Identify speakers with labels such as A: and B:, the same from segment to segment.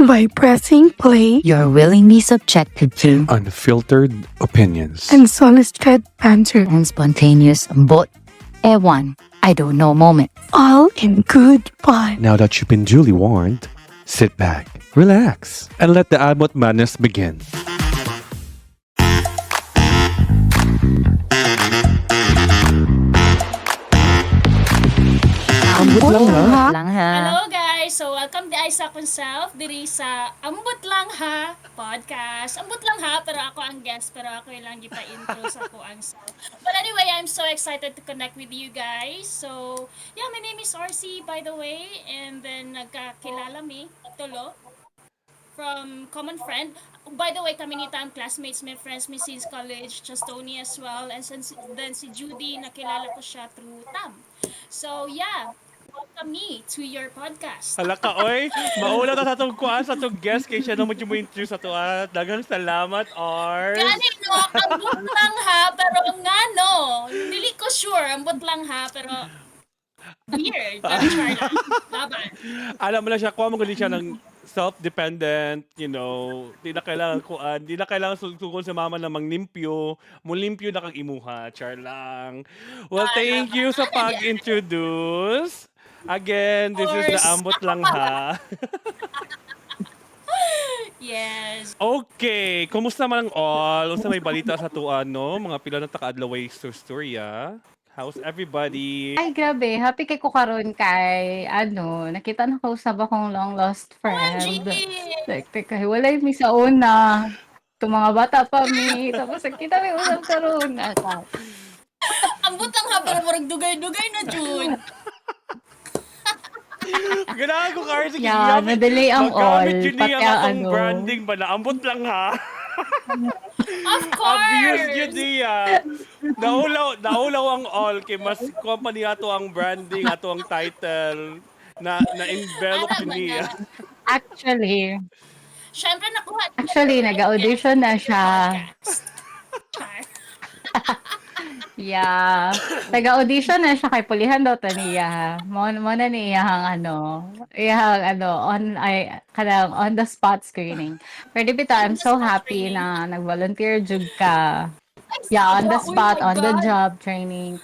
A: by pressing play
B: You're willingly subjected to
C: Unfiltered opinions.
A: and solicited banter,
B: and spontaneous but ewan, I don't know moment.
A: all in good fun.
C: Now that you've been duly warned, sit back, relax, and let the Abot Madness begin. Ambot lang ha?
B: Lang ha.
D: Hello guys! So welcome di ay sa akong self diri sa Ambot Lang Ha podcast. Ambot lang ha, pero ako ang guest, pero ako lang gipa-intro sa ako ang self. But anyway, I'm so excited to connect with you guys. So, yeah, my name is RC by the way, and then nagkakilala mi, Tolo, from common friend. By the way, kami ni Tam classmates, my friends mi since college, just Tony as well, and then si Judy, nakilala ko siya through Tam. So, yeah, welcome me to your podcast.
E: Hala ka, oy. Maula na sa itong kuhaan sa itong guest kay siya naman yung introduce sa ito. Dagang salamat, Ars.
D: Gani no, ambot lang ha, pero nga no, dili ko sure, ambot lang ha, pero weird. Pero sure lang, laban.
E: Alam mo na siya, kuha mo gali siya ng self-dependent, di na kailangan kuhaan, di na kailangan sugod sa mama na manglimpyo, mulimpyo na kang imuha, char lang. Well, thank you sa pag-introduce. Again, this is the
D: Course.
E: Ambot Lang Ha.
D: Yes.
E: Okay, kumusta man ang all? Unsa may balita sa tuan, no? Mga pila na taka-adlaway sa storya. How's everybody?
F: Ay, grabe. Happy kay ko karon kay, nakita na kausap akong long lost friend. Like, teka, walay mi sa una. Itong mga bata pa mi. Tapos, kita mi usap karon.
D: Ambot lang ha, pero murag dugay-dugay na June.
E: Ganahan ko, Carl. Sige,
F: Yeah, na-delay ang all.
E: Magamit yun
F: Pati
E: niya
F: ang
E: akong branding ba na? Ambot lang ha.
D: Of course.
E: Obvious yun niya. Naulaw ang all. Kay mas company ato ang branding, ato ang title. Na-envelop
D: Alam
E: yun
D: mo
E: niya.
D: na.
F: Actually,
D: Syempre,
F: nag-audition na siya.
D: Char.
F: Yeah. Nag-audition na siya kay Pulihan daw ta niya. Mo na niya kanang on the spot screening. Pero bitaw, I'm so happy na nag-volunteer jud ka. Yeah, on the
D: Oh
F: spot,
D: my
F: on the
D: God.
F: job training.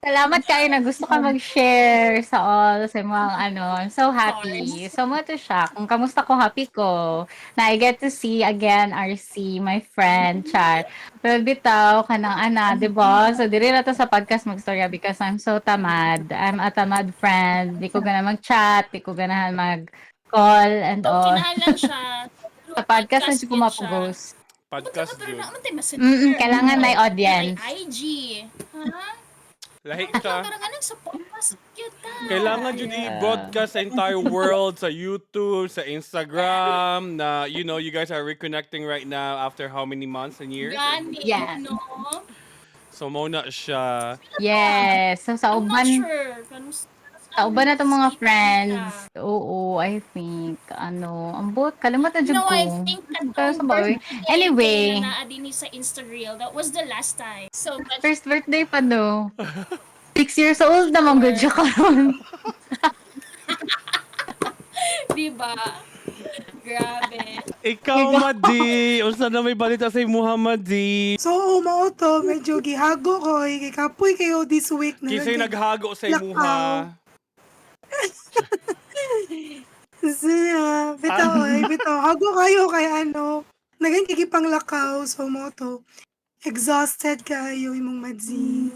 F: Salamat kayo na gusto ka mag-share sa all sa mga I'm so happy. So mo to siya. Kung kamusta ko, happy ko. Na I get to see again RC, my friend, Char. Pero bitaw, kanang di ba? So diri na to sa podcast magstorya because I'm so tamad. I'm a tamad friend. Di ko gana mag-chat, di ko ganahan mag-call and
D: So,
F: all.
D: kinahalan siya.
F: Sa podcast na siya
D: yun
F: kumapugos.
E: Podcast
D: Pero
E: yun.
D: naman tayo messenger.
F: Kailangan may audience.
D: May IG. Ha?
E: Lahi
D: Ito,
E: ka.
D: parang anong sa podcast. Cute ka.
E: Kailangan yun i-broadcast sa entire world, sa YouTube, sa Instagram, na, you guys are reconnecting right now after how many months and years?
D: Gani,
F: Yeah.
D: no?
E: So, muna siya.
F: Yes. So sa
D: I'm not
F: uban,
D: sure.
F: sa uban na itong mga friends. Oo, I think. Ambot, kalimutan dyan
D: No,
F: ko.
D: I think
F: Pero sa bawi. Anyway,
D: na din sa Instagram. That was the last time. So, but
F: first birthday pa no. 6 years old naman good siya karon.
D: diba? Grabe.
E: Ikaw, Madi! Unsa na may balita sa Madi?
A: So, mao to, medyo gihago ko. Kay kapoy kayo this week na.
E: Kisay naghago sa imuha.
A: Bitaw. Hago kayo kay naging kikipanglakaw. So, mo to. Exhausted kayo, imong Madzi.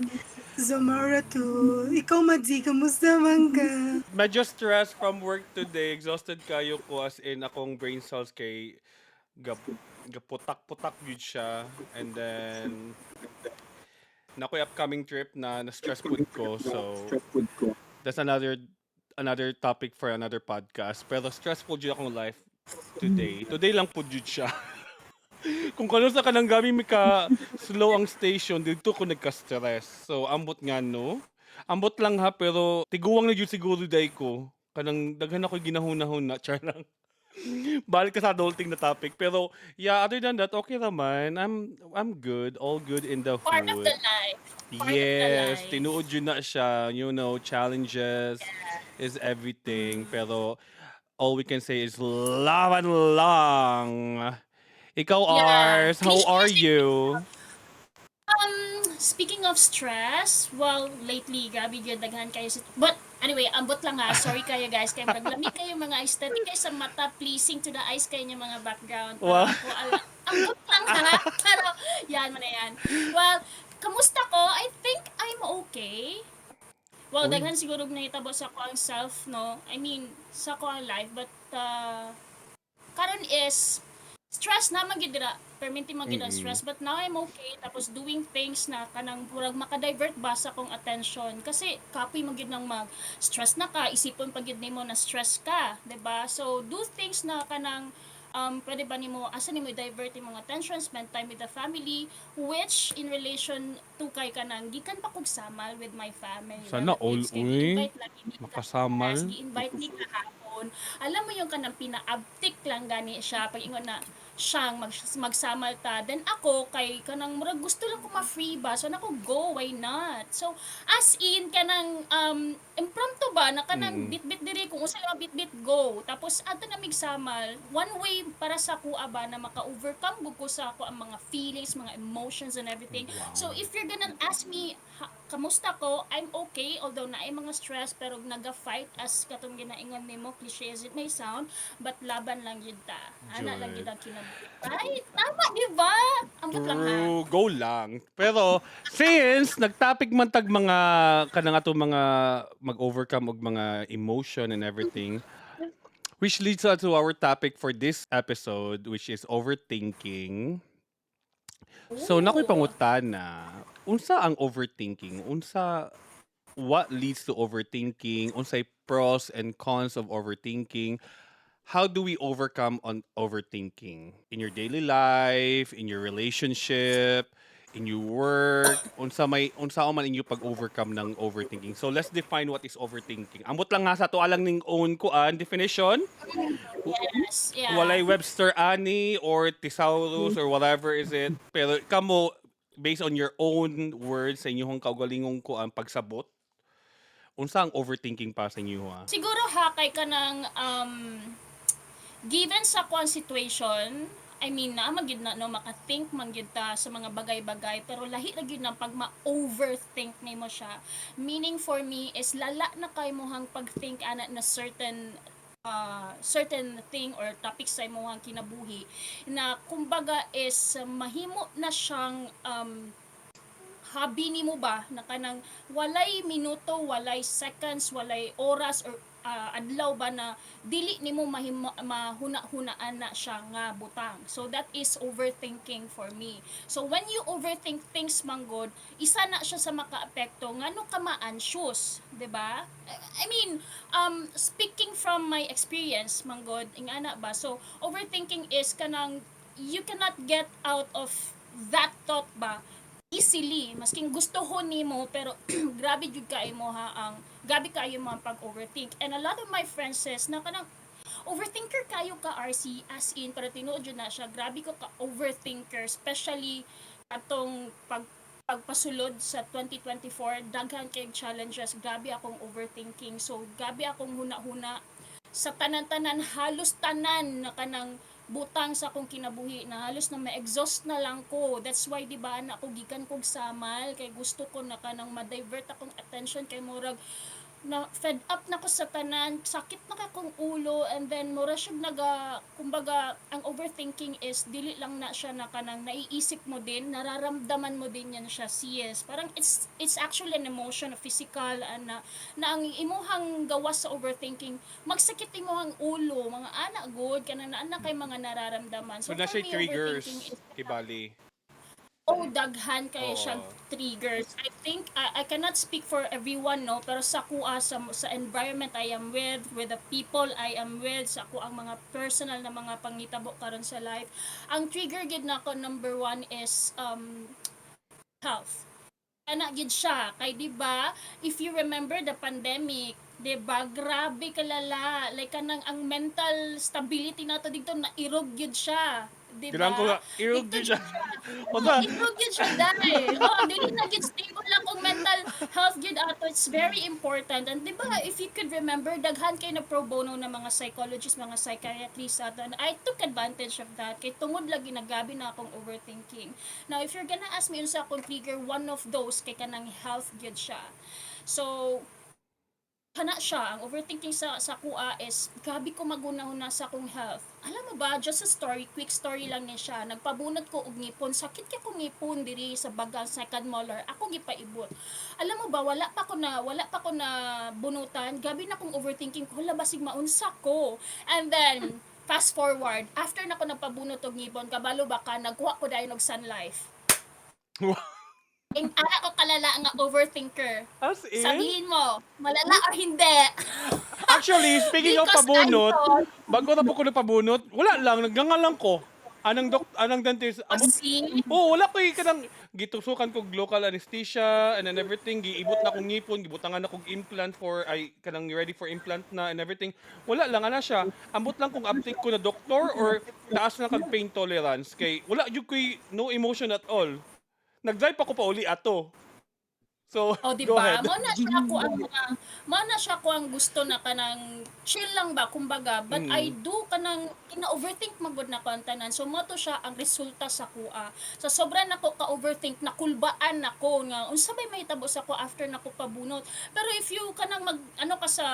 A: Zamara to. Ikaw, Madzi, kamusta man ka?
E: Medyo stressed from work today. Exhausted kayo ko as in akong brain cells kay gaputak-putak yun siya. And then nakoy upcoming trip na na-stress pud ko. So that's another topic for another podcast. Pero stressful jud akong life today. Today lang pud jud siya. Kung kano sa kanang gami mi ka slow ang station dito ko nagka-stress. So ambot nga no. Ambot lang ha pero tiguwang na jud siguro day ko. Kanang daghan ako ginahunahon na char lang. Balik ka sa adulting na topic. Pero yeah, other than that, okay naman. I'm good. All good in the
D: Part of
E: hood.
D: the life. Part of the
E: Yes,
D: life.
E: tinuod yun na siya. Challenges is everything. Pero all we can say is laban lang. Ikaw,
D: Yeah.
E: Ars, how are you?
D: Speaking of stress, well, lately, gabi gyud daghan kayo but anyway, ambot lang ha. Sorry kayo guys, kay murag lami kayo mga aesthetic kayo sa mata, pleasing to the eyes kayo yung mga background. Pero
E: Wow.
D: ako, ambot lang ha. Pero, yan mo na yan. Well, kamusta ko? I think I'm okay. Well,
E: Uy.
D: daghan siguro nahitabo sa ko ang self, no? I mean, sa ko ang life, but karon is stress na magidira perminti magid ang stress, but now I'm okay, tapos doing things na kanang murag makadivert ba sa kong attention kasi kapoy magid nang mag stress na ka, isipon pagid nimo na stress ka, 'di ba? So do things na kanang pwede ba nimo asa nimo divert imong attention, spend time with the family, which in relation to kay kanang gikan pa kog samal with my family
E: Sana all,
D: relatives, kay
E: uy.
D: gi-invite lagi ni
E: Makasamal.
D: gi-invite ni kahapon. Alam mo yung kanang pinaabtik lang gani siya pag ingon na siyang magsamal ta, then ako kay kanang murag gusto lang ko ma-free ba, so nako go, why not? So as in kanang impromptu ba na kanang bit-bit diri kung usa lang bit-bit go, tapos ato na migsamal one way para sa kuha ba na maka-overcome gud ko sa ako ang mga feelings, mga emotions and everything. So if you're gonna ask me kamusta ko, I'm okay, although na ay mga stress, pero naga-fight as katong ginaingon nimo, cliche as it may sound, but laban lang yun ta. Ana lang yun ang kinabuhi. Ay, tama, di ba? Ambot lang ha.
E: True, go lang. Pero since nagtopic man tag mga kanang ato mga mag-overcome og mga emotion and everything, which leads us to our topic for this episode, which is overthinking. So nakoy pangutana, unsa ang overthinking? What leads to overthinking? Unsay pros and cons of overthinking? How do we overcome on overthinking in your daily life, in your relationship, in your work? Unsa man inyo pag-overcome ng overthinking? So let's define what is overthinking. Ambot lang nga sa to alang ning own ko definition.
D: Yes, yeah.
E: Walay Webster ani or thesaurus or whatever is it. Pero kamo based on your own words sa inyong kaugalingong kuan pagsabot. Unsa ang overthinking pa sa inyo ha?
D: Siguro ha kay kanang given sa kwan situation, I mean na magid na no maka-think man gyud ta sa mga bagay-bagay, pero lahi ra gyud na pag ma-overthink nimo siya. Meaning for me is lala na kay mohang pag-think ana na certain thing or topic sa imong kinabuhi na kumbaga is mahimo na siyang hobby nimo ba na kanang walay minuto, walay seconds, walay oras or adlaw ba na dili nimo mahuna-hunaan na siya nga butang. So that is overthinking for me. So when you overthink things manggod, isa na siya sa makaapekto ngano ka ma-anxious, 'di ba? I mean, speaking from my experience manggod, ingana ba? So overthinking is kanang you cannot get out of that thought ba easily, masking gustohon nimo pero grabe jud kay mo gabi kayo mga pag-overthink. And a lot of my friends says na kanang overthinker kayo ka RC, as in pero tinuod jud na siya, grabe ko ka overthinker, especially atong pagpasulod sa 2024, daghan kay challenges, grabe akong overthinking. So grabe akong huna-huna sa tanan-tanan, halos tanan na kanang butang sa akong kinabuhi na halos na ma-exhaust na lang ko. That's why di ba na ako gikan kog samal kay gusto ko na kanang ma-divert akong attention kay murag na fed up na ko sa tanan, sakit na akong ulo, and then mura siya kumbaga ang overthinking is dili lang na siya na kanang naiisip mo din, nararamdaman mo din yan siya, yes, parang it's actually an emotion, a physical na ang imuhang gawas sa overthinking magsakit imuhang ulo, mga anak good kanang na kay mga nararamdaman.
E: So
D: for
E: na siya
D: me,
E: triggers
D: overthinking is
E: kibali.
D: daghan kaya siyang triggers. I think I cannot speak for everyone no, pero sa kuha sa environment I am with the people I am with, sa ako ang mga personal na mga pangitabo karon sa life, ang trigger gid nako number one is health. Ana gid siya kay di ba if you remember the pandemic, di ba grabe kalala, like kanang ang mental stability nato dito na irog gid siya, di
E: Kailangan ko nga,
D: ba?
E: irog
D: Dito
E: din siya.
D: jud siya.
E: Wala.
D: Ito gyud siya dai. Dili na gyud stable lang kung mental health gyud ato. It's very important. And di ba, if you could remember, daghan kay na pro bono na mga psychologists, mga psychiatrists ato. And I took advantage of that. Kay tungod lagi nagabi na akong overthinking. Now, if you're gonna ask me unsa akong trigger, one of those kay kanang health gyud siya. So, kana siya, ang overthinking sa kuha is, grabe ko magunahuna sa akong health. Alam mo ba, just a story, quick story lang niya siya. Nagpabunot ko og ngipon, sakit kay kong ngipon diri sa bagang second molar. Ako gipaibot. Alam mo ba, wala pa ko na bunutan. Gabi na kong overthinking ko, hala basig maunsa ko. And then fast forward, after na ko nagpabunot og ngipon, kabalo ba ka, nagkuha ko dayon og Sun Life. Ana ko kalala nga overthinker.
E: As in?
D: Sabihin mo, malala or hindi.
E: Actually, speaking of
D: Because
E: pabunot,
D: I thought,
E: bago na po ko pabunot, wala lang, naggangal lang ko. Anang dentist,
D: see,
E: wala ko kanang gitusukan ko local anesthesia and then everything, giibot na kong ngipon, gibutangan na kong implant kanang ready for implant na and everything. Wala lang ana siya. Ambot lang kung uptake ko na doktor or taas na kag pain tolerance kay wala jud koy no emotion at all. Nag-drive pa ko pa uli ato. So,
D: o di
E: go
D: ba?
E: ahead.
D: Mao na siya ko ang gusto na kanang chill lang ba kumbaga, but I do kanang ina-overthink magud na ko ang tanan. So mo to siya ang resulta sa kuha. So sobra na ko ka-overthink, nakulbaan nako nga unsa may mahitabo sa ko after nako pabunot. Pero if you kanang ka sa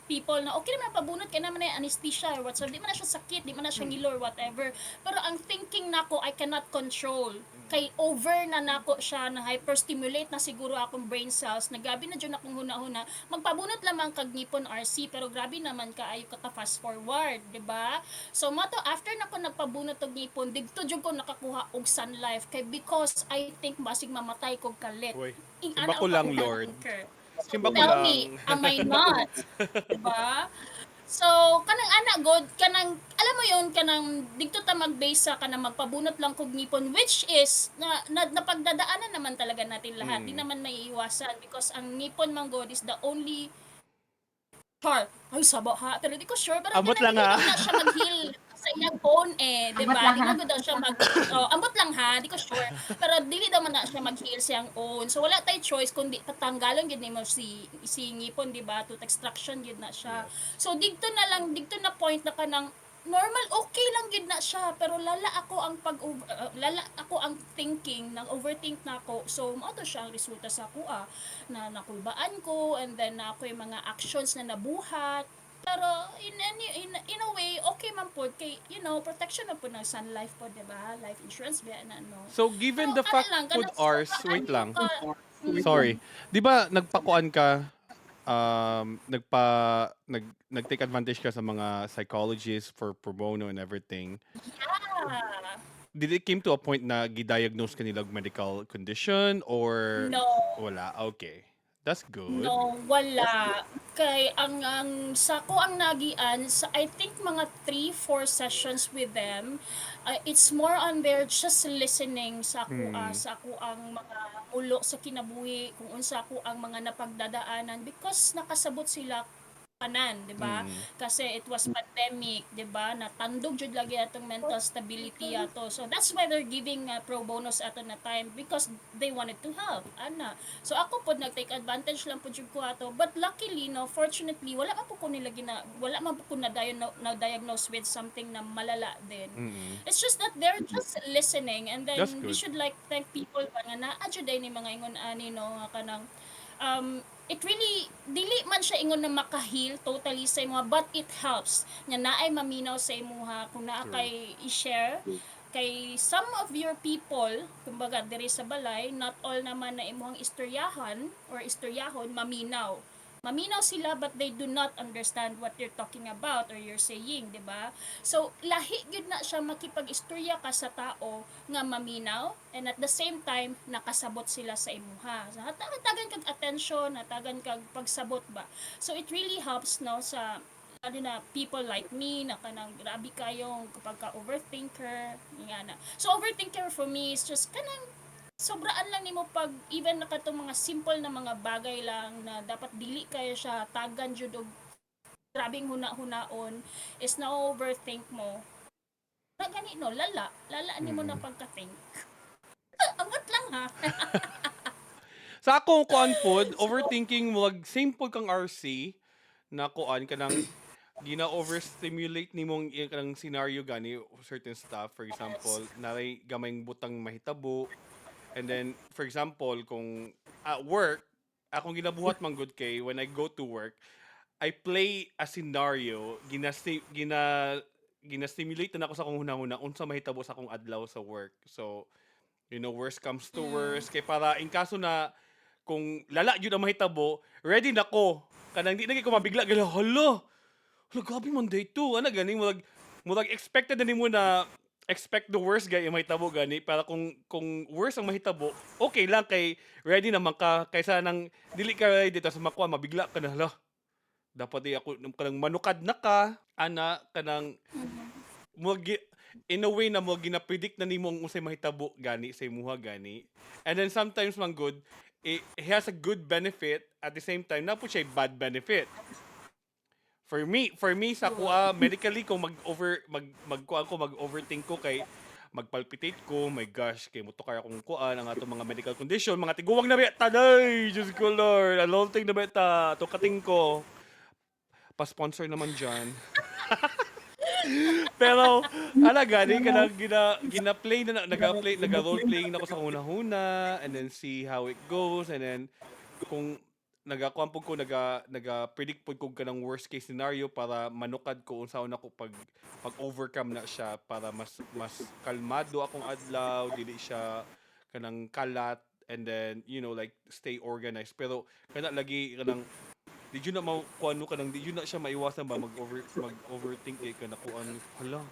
D: people na okay naman pabunot kay naman ay anesthesia or whatsoever, di man na siya sakit, di man na siya ngilo or whatever. Pero ang thinking nako I cannot control. Kay over na nako siya, na hyperstimulate na siguro akong brain cells, nagabi na dyan akong huna-huna, magpabunot lamang kag ngipon RC, pero grabe naman kaayo ka fast forward, di ba? So mato after nako nagpabunot og ngipon, didto jud ko nakakuha og Sun Life kay because I think basig mamatay kog kalit.
E: Uy,
D: Ana
E: simba ko
D: ako
E: lang,
D: ka-
E: Lord.
D: anchor.
E: Simba ko
D: Tell
E: lang.
D: me, am I not? Diba? So, kanang ana god, kanang alam mo yon kanang dito ta mag-base sa kanang magpabunot lang kog ngipon, which is napagdadaanan naman talaga natin lahat. Di naman maiiwasan because ang ngipon man god is the only part. Ay, sabo ha. Pero di ko sure. Pero
E: Ambot lang,
D: hindi
E: ha?
D: na siya mag-heal sa iyang bone eh. Di
F: Ambot
D: ba?
F: lang,
D: Di
F: ha?
D: na daw siya ambot lang ha. Di ko sure. Pero dili daw man na siya mag-heal sa iyang own. So, wala tayo choice kundi patanggalon yun ni mo si ngipon, di ba? Tooth extraction yun na siya. So, dito na point na kanang normal, okay lang gid na siya, pero lala ako ang thinking, nang overthink na ako. So mao to siya ang resulta sa kuha na nakulbaan ko, and then na ako yung mga actions na nabuhat. Pero in a way, okay man po kay protection na po ng Sun Life po, di ba? Life insurance ba na no.
E: So, given
D: Pero
E: the fact
D: lang,
E: food
D: kanang
E: hours,
D: sobrang
E: wait lang.
D: ka-
E: Sorry. 'Di ba nagpakuan ka nag-take advantage ka sa mga psychologists for pro bono and everything.
D: Ah,
E: Did it came to a point na gi-diagnose ka nila og medical condition or
D: no.
E: wala? Okay. That's good.
D: No, wala. Kay sa ko ang nagian sa I think mga 3-4 sessions with them. It's more on their just listening sa ako sa ako ang mga ulo sa kinabuhi, kung unsa ako ang mga napagdadaanan because nakasabot sila kanan, di ba? Kasi it was pandemic, di ba? Natandog jud lagi atong mental stability ato. So that's why they're giving pro bonus ato na time because they wanted to help. Ana. So ako pod nag-take advantage lang pod jud ko ato. But luckily, no, fortunately, wala man po ko na diagnose with something na malala din. It's just that they're just listening, and then
E: That's
D: we
E: good.
D: should like thank people pa nga na adyo day ni mga ingon ani no nga kanang it really dili man siya ingon na makahil totally sa imuha, but it helps nga naay maminaw sa imuha kung naa kay i-share kay some of your people kumbaga diri sa balay, not all naman na imuhang istoryahan or istoryahon maminaw sila, but they do not understand what you're talking about or you're saying, di ba? So lahi gyud na siya makipag-istorya ka sa tao nga maminaw, and at the same time nakasabot sila sa imuha. So hatagan kag attention, hatagan kag pagsabot ba. So it really helps no sa lalo na people like me na kanang grabe kayong kapag ka overthinker nga na. So overthinker for me is just kanang sobraan lang nimo pag even nakatong mga simple na mga bagay lang na dapat dili kayo siya tagan jud og grabing huna-hunaon is na overthink mo. gani no, lala ni mo na pagka-think. Ambot lang ha.
E: Sa akong kuan pod, overthinking wag same pod kang RC na kuan kanang gina-overstimulate nimong kanang scenario gani certain stuff. For example, naray gamayng butang mahitabo. And then, for example, kung at work, akong ginabuhat man good kay when I go to work, I play a scenario, gina-stimulate na ako sa akong hunahuna unsa mahitabo sa akong adlaw sa work. So, worst comes to worst kay para in kaso na kung lala yun ang mahitabo, ready na ko. Kanang di na ko mabigla gala, hala, grabe man day two. Ano gani, mulag expected na nimo na expect the worst gay mahitabo gani para kung worst ang mahitabo, okay lang kay ready naman ka kaysa nang dili ka ready tas makuha mabigla ka na hala. Dapat di ako kanang manukad na ka, ana kanang in a way na mo gina-predict na nimo ang unsay mahitabo gani sa imuha gani. And then sometimes man good, it has a good benefit at the same time na po siya bad benefit. For me sa kuha medically kung mag-overthink ko kay magpalpitate ko, my gosh, kay moto kaya akong kuan ang atong mga medical condition, mga tiguwang na ba taday, Diyos ko Lord, alolting na ba ta, tukating ko. Pa-sponsor naman dyan. Pero gani kanang gina-play na naga-role playing na ako sa hunahuna and then see how it goes and then kung nagakuan pud ko naga-predict pud ko kanang worst case scenario para manukad ko unsaon ako pag-overcome na siya para mas kalmado akong adlaw, dili siya kanang kalat and then like stay organized. Pero kana lagi kanang di yun na kuano ka nang di yun na siya maiwasan ba mag-overthink ka na kuan hala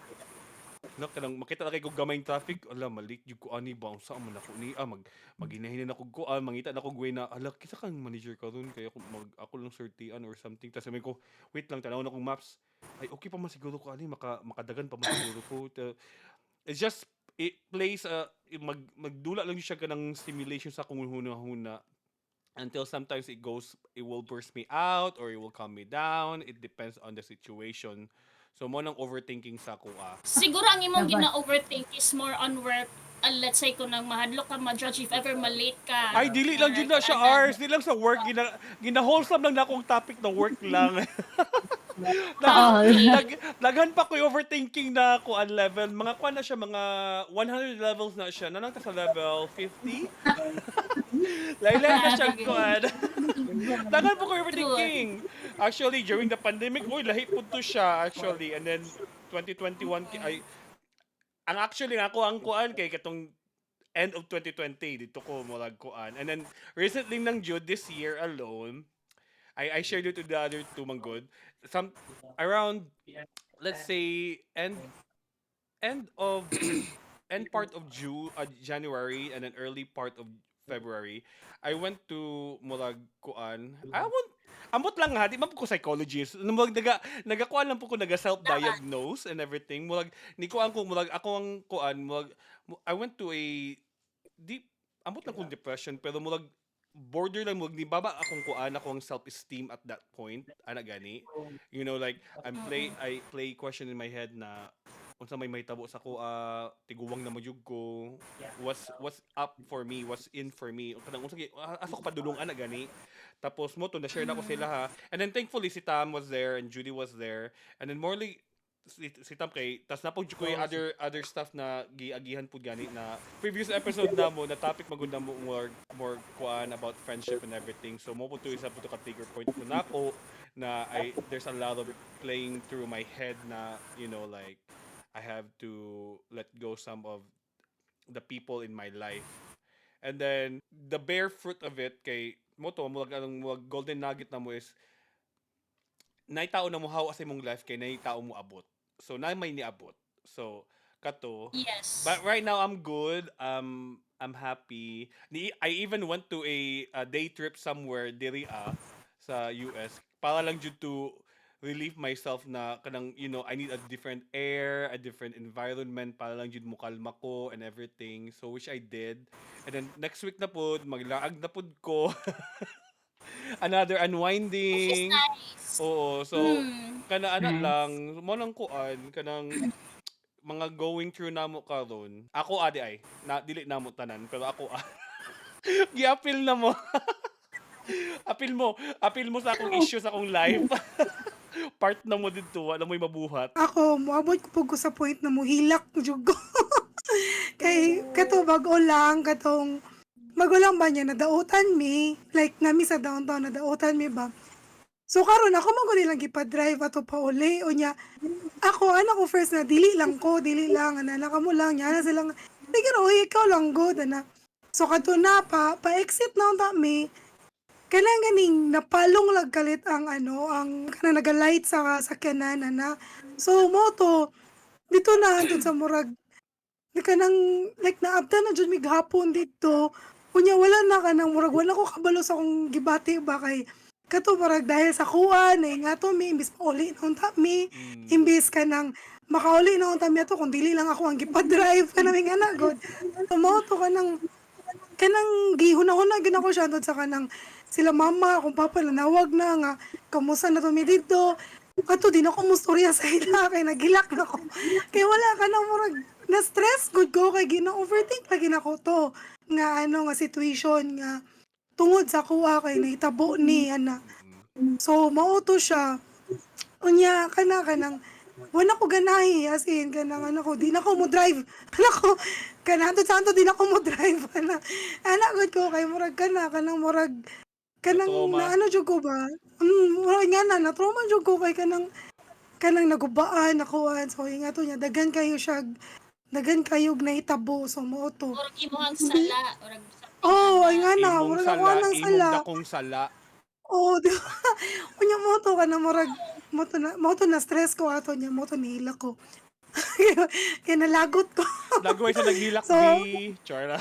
E: na kanang makita na kay ko gamay traffic ala malit yung kuani ba unsa man ako ni maghinahinin ako kuan mangita na ko way na ala kisa kang manager karon kaya ako lang certian or something tas sabi ko wait lang tanaw na kong maps ay okay pa man siguro ko ani makadagan pa man siguro ko it's just it plays magdula lang siya kanang stimulation sa akong hunahuna until sometimes it will burst me out or it will calm me down. It depends on the situation. So mo nang overthinking sa kuha.
D: Siguro ang imong gina-overthink is more on work. Let's say kung nang mahadlok ka ma-judge if ever malate ka.
E: Ay dili lang jud na siya hours, dili lang sa work gina-wholesome lang na akong topic na work lang. Daghan pa ko overthinking na kuan level. Mga kuan na siya mga 100 levels na siya. Nanang ta sa level 50. Laylay na siya kuan. Daghan pa ko overthinking. Actually during the pandemic, lahi pud to siya actually. And then 2021 ay ang actually ako ang kuan kay katong end of 2020 dito ko murag kuan. And then recently nang June this year alone, I shared it to the other two manggod. Some around let's say end part of January and then early part of February, I went to murag kuan. Ambot lang ha, di man po ko psychologist. Nagakuan lang po ko self-diagnose and everything. Murag ni kuan ko murag ako ang kuan murag I went to a deep ambot lang kong depression pero murag borderline mo di baba akong kuan akong self-esteem at that point ana gani like I play question in my head na unsa may mahitabo sa ko tiguwang na magyug ko what's up for me what's in for me kanang unsa asa ko padulong ana gani tapos mo to na share na ko sila ha and then thankfully si Tam was there and Judy was there and then morely si Tam kay tas napog ko yung other stuff na giagihan pud gani na previous episode na mo na topic magunda mo more kuan about friendship and everything so mo pud to isa pud ka trigger point ko nako na there's a lot of playing through my head na like I have to let go some of the people in my life and then the bare fruit of it kay mo to mo golden nugget na mo is naitao na mo how sa imong life kay naitao mo abot. So na may niabot. So kato.
D: Yes.
E: But right now I'm good. I'm happy. I even went to a day trip somewhere diri sa US para lang jud to relieve myself na kanang I need a different air, a different environment para lang jud mo kalma ko and everything. So which I did. And then next week na pud maglaag na pud ko. Another unwinding.
D: Nice.
E: Oo, so kana lang mo nang kuan kanang mga going through namo karon. Ako adi ay na dili namo tanan pero ako gi-appeal na mo. Appeal mo sa akong issue sa akong life. Part na mo dito, wala mo'y mabuhat.
A: Ako, moabot ko po ko sa point na muhilak jud ko. Kay kato bago lang ba niya nadautan mi, like nami sa downtown nadautan mi ba. So karon ako man ko nilang gipa-drive ato pa uli o niya. Ako ko first na dili lang ana kamo lang niya na silang sige oy ikaw lang good ana. So kadto na pa-exit na unta mi. Kanang ganing napalong lag kalit ang ang kanang naga-light sa sakyanan ana. So moto dito na andun sa murag di ka nang like naabtan na jud mi gahapon dito. Unya wala na ka nang murag wala ko kabalo sa akong gibati ba kay kato murag dahil sa kuan na nga to mi imbis mauli na unta mi imbis ka nang makauli na unta mi ato kung dili lang ako ang gipa-drive ka namin ana god. Tumoto ka nang kanang gihuna-huna gid ako siya sa kanang sila mama kung papa nanawag na nga kamusta na to mi dito. Ato din ako mustorya sa ila kay nagilak na ko. Kay wala ka nang murag na stress good ko kay gina-overthink lagi na ko to nga nga situation nga tungod sa kuha kay nahitabo ni ana. So mao to siya. Unya kanang wala ko ganahi as in kanang ko di na ko mo drive. Ko kanang santo di na ko mo drive ana good ko kay murag kanang murag kanang
E: Na-trauma.
A: na jud ko ba? Murag nga na trauma jud ko kay kanang nagubaan nakuan so nga to niya daghan kayo siya daghan kayog nahitabo so mao to.
D: Or imuhang sala. Or
A: Oh, ay nga na,
E: Imong
A: murag
E: sala,
A: ako ng
E: imong
A: sala.
E: dakong sala.
A: Oh, di ba? Unya mo to ka na murag mo to na stress ko ato niya mo to nihila ko. Kaya nalagot ko.
E: Nagway sa naghilak
A: So-
E: di. Chara.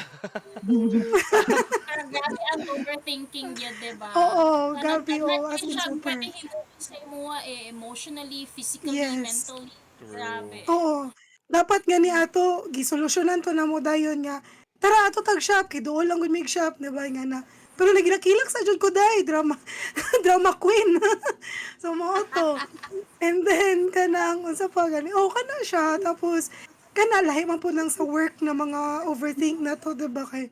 D: parang grabe ang overthinking yun, diba?
A: Oo,
D: Parang
A: grabe, oo, as in
D: siya,
A: super.
D: pwede hinuin sa imuha emotionally, physically,
A: Yes.
D: mentally. Grabe.
A: Oo. Dapat nga ni ato gisolusyonan to na mo dayon nga. Tara ato tag shop kay duol lang gud mig shop, di ba nga na. Pero nagilak-kilak sa jud ko dai drama drama queen. So mao to. And then kanang unsa pa gani. Oh, kana siya tapos kana lahi man po nang sa work na mga overthink na to, di ba kay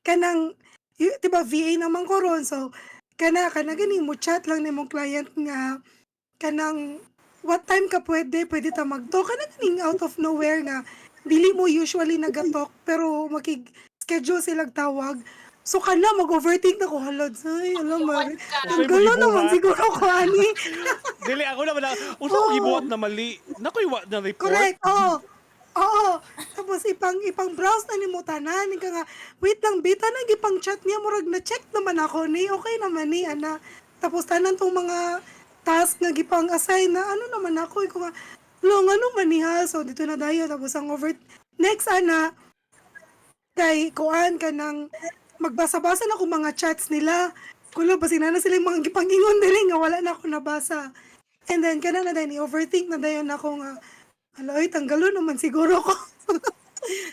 A: kanang di ba VA naman ko ron so kana gani mo chat lang nimong client nga kanang what time ka pwede ta mag-talk kana ganing out of nowhere nga dili mo usually nagatalk pero makig-schedule silang tawag so kana mag-overthink na ko halod ay alam mo
D: Iwan ka.
A: ang gulo naman siguro ko ani
E: Dili ako naman na usa ko gibuhat na mali. Nakoy wa na report.
A: correct oo tapos ipang browse na nimo tanan ka nga wait lang bita na gipang chat niya murag na check naman ako ni okay naman ni ana tapos tanan tong mga task nga gipang assign na ano naman ako ko nga long ano man niya so dito na dayo tapos ang next ana kay kuan ka nang magbasa-basa na ko mga chats nila kulo ba na sila yung mga gipangingon dili nga wala na ako nabasa and then kana na din overthink na dayon ako nga aloy tanggalo naman siguro ko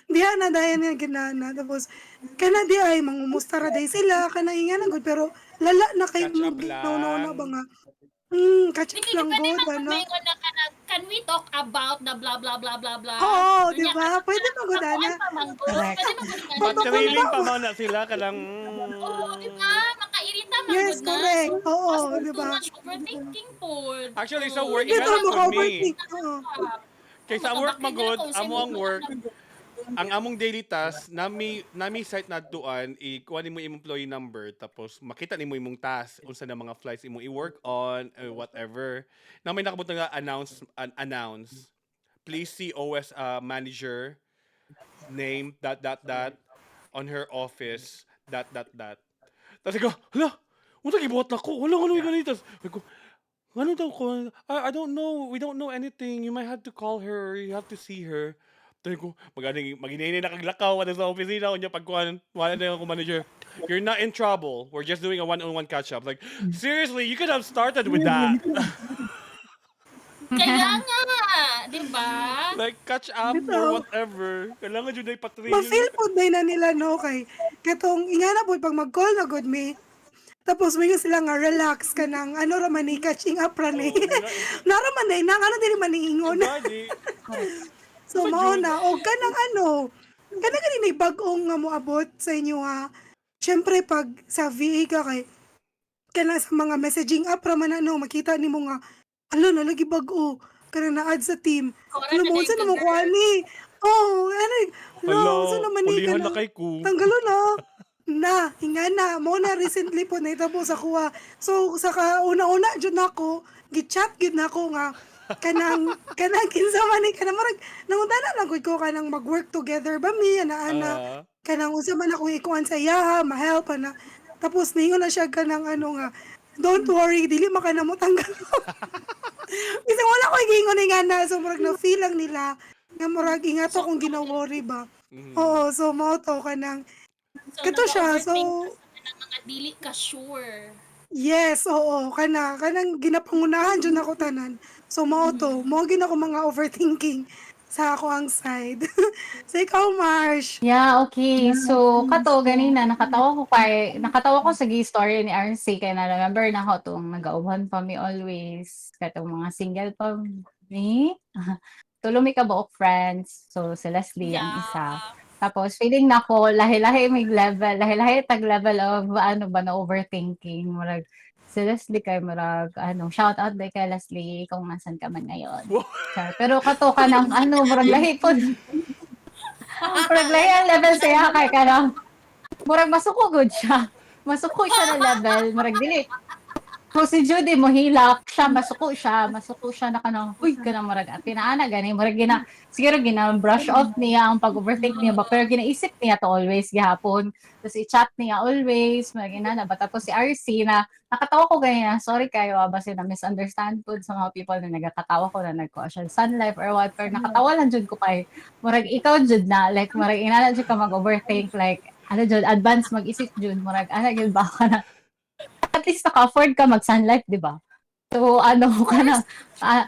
A: diha na dayon nga ginana tapos kana di ay mangumusta ra day sila kana inga na good pero lala na kay
E: Catch up
A: no
E: lang.
A: ba nga catch up
D: Hindi
A: lang
D: pwede
A: good ano
D: magpaingon na ka na, can we talk about the blah blah blah blah blah?
A: Oo,
D: Kanya,
A: di ba? Pwede mo good,
D: kakuan
A: Ana.
D: pa man ko.
F: Correct.
D: Pwede mo good
E: But
D: na.
E: trailing pa man na sila kanang
D: Oo, di ba? Makairita man
A: Yes,
D: good na.
A: correct.
D: So,
A: Oo,
D: mas
A: di ba?
D: too much overthinking po.
E: Actually, sa work,
A: dito
E: Igala
A: mo
E: good
A: ka
E: me.
A: overthink oo.
E: Kaysa ang work magod, amo ang work. Ang among daily task, nami site na duan, ikuha nimo imong employee number, tapos makita nimo imong task, unsa na mga flights imo i-work on, whatever. Na may nakabot nga announce. Please see OS manager, name, dot, on her office, dot. Tapos ko, hala, unsa gibuhat na ko? Hala, ano yung ganitas? Ko, ano daw ko? I don't know. We don't know anything. You might have to call her. You have to see her. Tayo ko, maginini na kaglakaw ano sa opisina ko niya pagkuhan, wala na yung manager. You're not in trouble. We're just doing a one-on-one catch-up. Like, seriously, you could have started with that.
D: Kaya nga, di ba?
E: Like, catch up or whatever. Kailangan yun na ipatril.
A: Ma-feel po din na nila no kay katong ingana po pag mag-call na good me tapos may sila nga relax ka nang ano raman ni catching up ra ni
E: Oo, nga.
A: naraman na nang ano din man ni ingon
E: Body.
A: So
E: Sa
A: mao
E: June.
A: na og kanang ano, kanang gani bag-ong nga moabot sa inyo ha. Siyempre pag sa VA ka kay kanang sa mga messaging app ra man ano makita nimo nga alo nalagi bag-o kanang na-add sa team.
D: Kora
A: Alo
D: na
A: mo
D: day
A: unsa
D: ka,
A: naman ko
D: girl.
A: ani? Oh, ano alo unsa
E: Hala,
A: naman ni
E: ulihan na
A: kanang
E: kay ku.
A: tanggalo na hinga na mo na recently po nahitabo sa kuha. So sa una-una jud nako gichat gid nako nga kanang kinsa man ni kanang murag nangutana lang gud ko kanang mag-work together ba mi ana
E: Ah,
A: kanang unsa man akong ikuan sa iya ma-help na tapos ningon na siya kanang ano nga don't worry dili man ka na mo tanggal kasi wala ko gingon ni nga na so murag na feel lang nila nga murag ingato
D: So,
A: kung gina-worry ba
E: mhm.
A: oo so mo to kanang
D: so
A: kato siya so
D: nag-overthink ka sa kanang mga dili ka sure.
A: yes, oo, kanang ginapangunahan jud nako tanan. So mao to, mao gyud ako mga overthinking sa ako ang side. Sa ikaw, Marsh.
F: Yeah, okay. So, kato ganina nakatawa ko sa story ni RC kay na remember na ako tong nagauban pa mi always katong mga single pa mi. Tulo mi ka buok friends. So, si Leslie ang isa.
D: Yeah.
F: Tapos feeling nako lahi-lahi may level, lahi-lahi tag level of ano ba na overthinking. Murag si Leslie kay murag ano, shout out day kay Leslie kung nasan ka man ngayon.
E: Wow.
F: Char. Pero kato ka ng ano, murag lahi pod. Murag lahi ang level siya kay kanang murag masuko gud siya. Masuko siya na level, murag dili. Kung si Judy mohilak siya, masuko siya na kanang, uy, kanang murag at pinaana gani, murag siguro brush off niya ang pag-overthink niya ba, pero ginaisip niya to always gihapon. Tapos i-chat niya always, murag inana ba. Tapos si RC na, nakatawa ko ganyan, sorry kayo, basi na misunderstand po sa mga people na nagkatawa ko na nagkuha siya Sun Life or what, pero nakatawa lang jud ko kay, murag ikaw jud na, like, murag inana jud ka mag-overthink, like, ano jud, advance mag-isip jud, murag, ana gyud ba ka na, at least naka-afford ka mag-Sun Life, di ba? So, ano
D: Of
F: ka na,
D: course.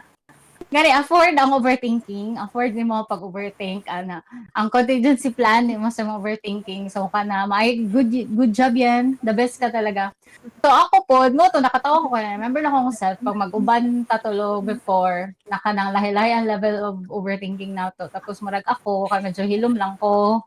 F: gani, afford ang overthinking, afford ni mo pag-overthink, ang contingency plan ni mo sa mga overthinking, so ka na, good job yan, the best ka talaga. So, ako po, mo to, nakatawa ko kaya, remember na akong self, pag mag-uban tatulog before, naka nang lahi-lahi ang level of overthinking na to, tapos marag ako, kaya medyo hilom lang ko,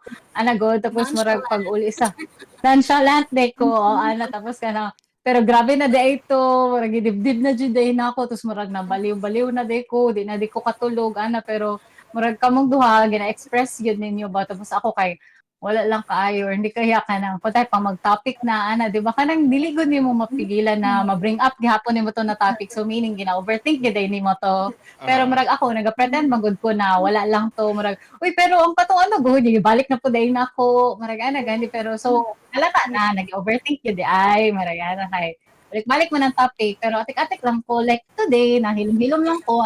F: good, tapos marag
D: Nonchalant.
F: pag-uli sa, nonchalant de ko, tapos ka na, pero grabe na day ito, murag gidibdib na jud day na ako, tapos murag na baliw-baliw na day ko, di na di ko katulog, pero murag kamong duha, gina-express yun ninyo ba, tapos ako kay, wala lang kaayo, or hindi kaya ka nang, patay pang mag-topic na, di ba, kanang diligod ni mo mapigilan na ma-bring up gihapon ni mo to na topic, so meaning gina-overthink giday ni mo to, pero
E: Aha.
F: murag ako, nag-pretend magud ko na, wala lang to, murag, uy, pero ang katong good, balik na po day na ako, murag gani, pero so, halata na, nag-overthink yun di ay, maragana kay, balik-balik mo ng topic, pero atik-atik lang ko, like today, nahilom-hilom lang ko,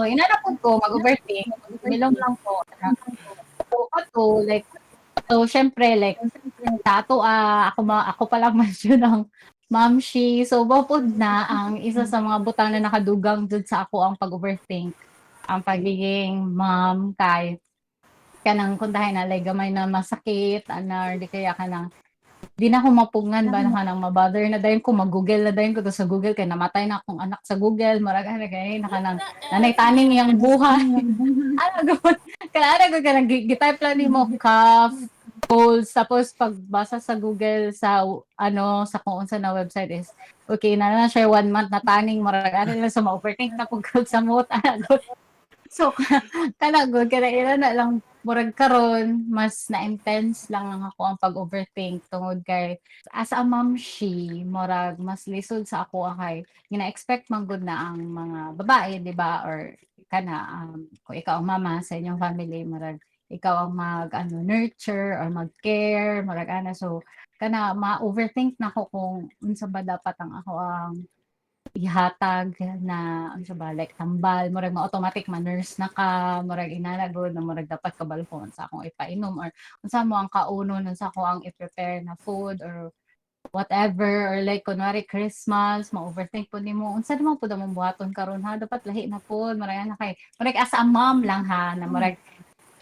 F: inanapod ko, mag-overthink, hilom lang ko, so, like, so, syempre, like, tato, ako pa lang man yun ang mamshi, so, bapod na, ang isa sa mga butang na nakadugang dun sa ako ang pag-overthink, ang pagiging mom, kay, kanang kundahin na, like, gamay na masakit, di kaya kanang, di na ako mapungan ba na kanang mabother na dayon ko mag-google na dayon ko to sa Google kay namatay na akong anak sa Google murag kay na kanang nanay taning yang buhay ano gud kaya gud kanang gitype lang nimo cough goals tapos pagbasa sa Google sa sa kung unsa na website is okay na siya 1 month na taning murag lang sa ma-overthink na pug sa mood so kana good kana ila na lang murag karon mas na-intense lang ang ako ang pag-overthink tungod kay as a momshi murag mas lisod sa ako kay gina-expect man gud na ang mga babae di ba or kana kung ikaw ang mama sa inyong family murag ikaw ang nurture or mag-care murag so kana ma-overthink na ako kung unsa ba dapat ang ako ang ihatag na ano siya ba like tambal murag ma-automatic ma-nurse na ka murag inanagod na murag dapat kabalhon sa akong ipainom or unsa mo ang kauno sa ako ang i-prepare na food or whatever or like kunwari Christmas ma-overthink po nimo unsa naman pud among buhaton karon ha dapat lahi na pod murag kay murag as a mom lang ha na murag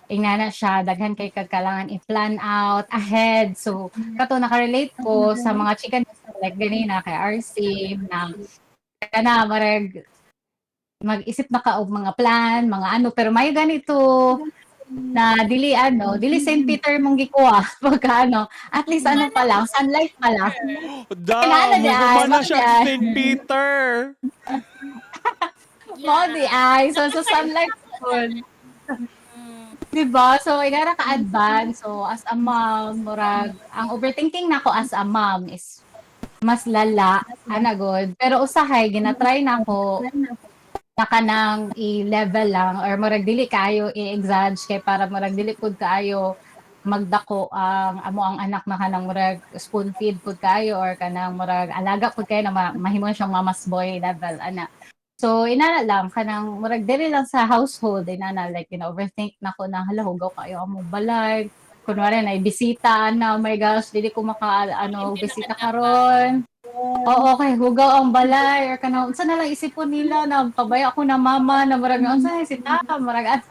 F: ingana siya daghan kay kailangan i-plan out ahead so kato nakarelate ko sa mga chika like ganina kay RC na kana marag mag-isip na ka og mga plan, mga pero may ganito na dili St. Peter mong gikuha pagka at least pa lang, sunlight pa lang.
E: Da,
F: Inana di ay,
E: mugumana
F: mao di
E: siya
F: ay.
E: St. Peter.
F: Mao di ay. So, sa sunlight pod. Diba? So, inara ka-advance. So, as a mom, murag, ang overthinking nako as a mom is mas lala, anagod. Pero usahay, ginatry nako na kanang i-level lang or murag dili kayo i-exage kay para murag dili pud kaayo magdako ang amo ang anak na kanang murag spoon feed pud kayo or kanang murag alaga pud kayo na mahimong siyang mama's boy level ana. So inana lang kanang murag diri lang sa household inana like overthink nako na hala hugaw kayo amo balay kunwari na bisita na oh my gosh dili ko maka
D: Hindi
F: bisita
D: nakadapa.
F: karon. Oo, kay hugaw ang balay or kanang unsa na lang isipon nila na pabaya ako na mama na murag unsa si tata murag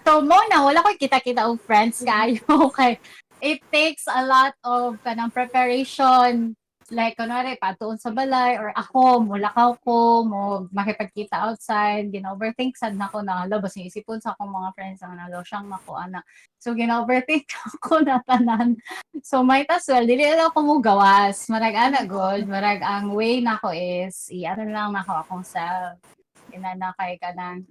F: so mo na wala ko'y kita-kita og friends kayo kay it takes a lot of kanang preparation like kunwari patuon sa balay or ako mulakaw ko mo makipagkita outside gina-overthink sad nako na hala basig isipon sa akong mga friends ang nalosyang nako ana so gina-overthink ako na tanan so might as well dili na ako mo gawas marag ana god marag ang way nako is i-ano lang nako akong self inana kay kanang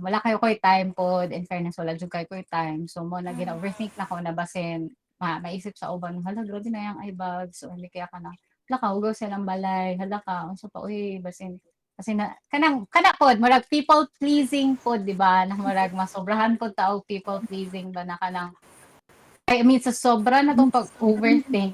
F: wala kayo ko'y time pod, in fairness wala jud kayo ko'y time. So mo na gina-overthink nako na basin maisip sa uban, hala grabe na yang eyebags so hindi kaya kana hala ka hugaw silang balay, hala ka unsa pa uy basin kasi na kana pod murag people pleasing pod di ba? Na murag masobrahan pod ta og people pleasing ba na kanang I mean sa sobra na tong pag-overthink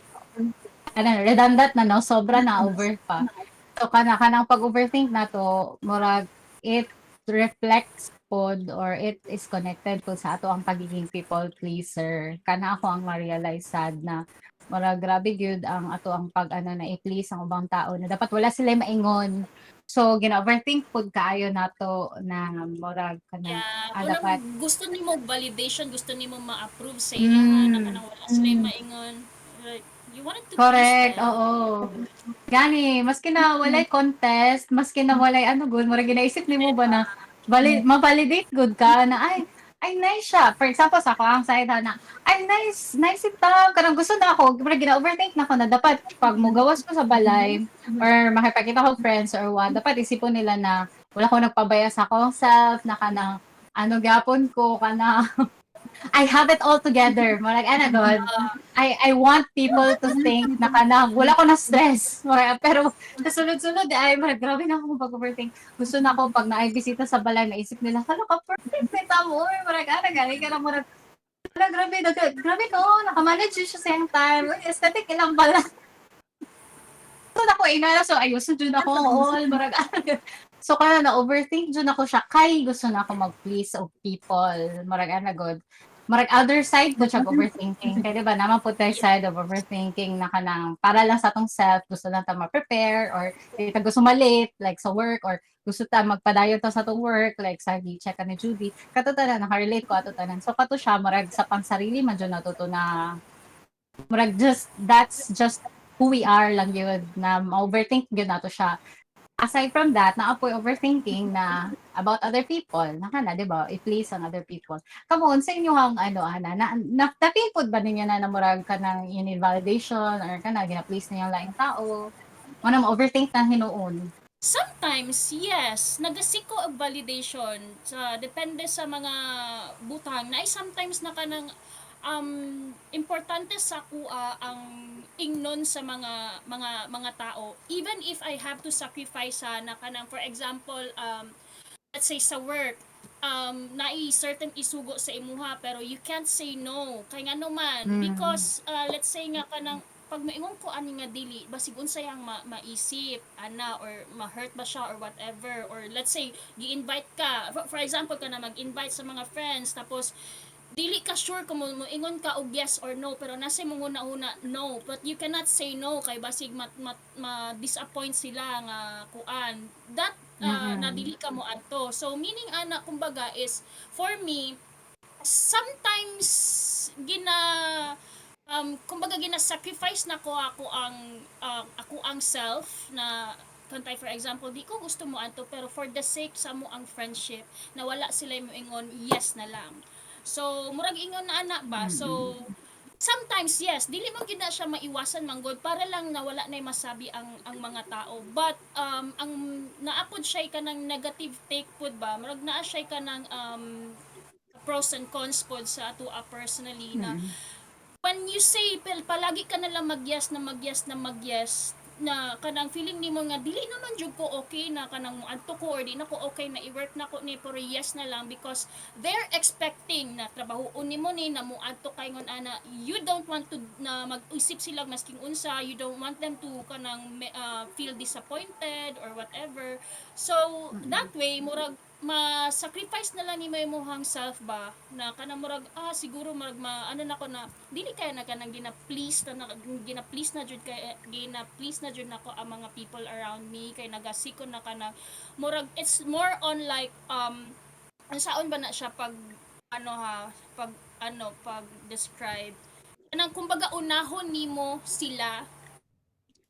F: redundant na no, sobra na over pa. So kanang pag-overthink na to murag it reflects pod or it is connected pod sa ato ang pagiging people pleaser. Kana ako ang ma-realize sad na murag grabe gyud ang ato ang pag-ano na i-please ang ubang tao na dapat wala sila maingon. So gina-overthink pod kaayo nato na murag kanang
D: Yeah,
F: dapat
D: unang gusto nimo validation, gusto nimo ma-approve sa ilaha na kanang wala sila maingon. Like, you wanted to please
F: correct,
D: them.
F: oo. Gani, maski na walay contest, maski na walay good, mura ginaisip nimo ba na ma-validate good ka na ay nice siya. For example, sa ako ang side na ay nice ita. Kanang gusto na ako, mura gina-overthink na ako na dapat pag mugawas ko sa balay or makipagkita ko friends or what, dapat isipon nila na wala ko nagpabaya sa akong self, na kanang gyapon ko kana I have it all together. Murag God. I want people to think na kanang wala ko na stress. Pero sa sunod-sunod ay grabe na ako pag-overthink. Gusto na ako pag naibisita sa balay naisip nila, "Hala ka perfect na tamo." Murag galing ka na murag hala grabe ka naka-manage siya sa same time. Uy, aesthetic ilang pala. So ako inana so ayusin jud ako all murag So kana na overthink jud ako siya kay gusto na ako mag-please of people. Murag God. Marag other side ko siya overthinking. Kaya diba naman po tayo side of overthinking na kanang para lang sa atong self, gusto lang ta ma-prepare or kita gusto malate like sa work or gusto ta magpadayon ta sa atong work like sa check ni Judy. Kato tanan naka-relate ko ato tanan. So kato siya marag sa pansarili man jud natuto na murag that's just who we are lang yun na ma-overthink yun nato siya. Aside from that, naapoy overthinking na about other people. Nakana, di ba? I-please on other people. Kamoon, sa inyo ang ana, napin po ba ninyo na namurag ka ng validation or ka na, gina-please niyo yung laing tao? Ano ma-overthink na hinuon?
D: Sometimes, yes. Nagasik ko og validation. Depende sa mga butang. Na sometimes na kanang importante sa kuha ang ingnon sa mga tao. Even if I have to sacrifice na kanang for example, let's say sa work, certain isugo sa imuha pero you can't say no kay nga naman because let's say nga kanang pag maingon ko ani nga dili basig unsay ang maisip ana or ma-hurt ba siya or whatever or let's say gi-invite ka for example ka na mag-invite sa mga friends tapos dili ka sure kung moingon ka og yes or no pero nasa mo una no but you cannot say no kay basig ma-disappoint sila nga kuan that na dili ka mo adto so meaning ana kumbaga is for me sometimes kumbaga gina-sacrifice na ko ako ang self na kantay for example di ko gusto mo adto pero for the sake sa mo ang friendship na wala sila mo ingon yes na lang So murag ingon na anak ba. So sometimes yes, dili mo gid na siya maiwasan manggod para lang na wala nay masabi ang mga tao. But ang naapod siya kanang negative take pud ba, murag naa siya kanang pros and cons pod sa ato personally na when you say palagi ka nalang mag-yes na mag-yes na mag-yes na kanang feeling nimo nga dili naman jud ko okay na kanang adto ko or di na ko okay na i-work na ko ni pero yes na lang because they're expecting na trabahoon nimo ni na mo adto kay ngon ana you don't want to na mag-isip sila masking unsa, you don't want them to kanang feel disappointed or whatever. So that way murag ma-sacrifice na lang ni mo imong self ba na kanang murag siguro murag ano na ko na dili kaya na kanang gina-please na jud kay gina-please na jud nako ang mga people around me kay nagasikon na kana murag it's more on like saon ba na siya pag pag describe kanang kumbaga unahon nimo sila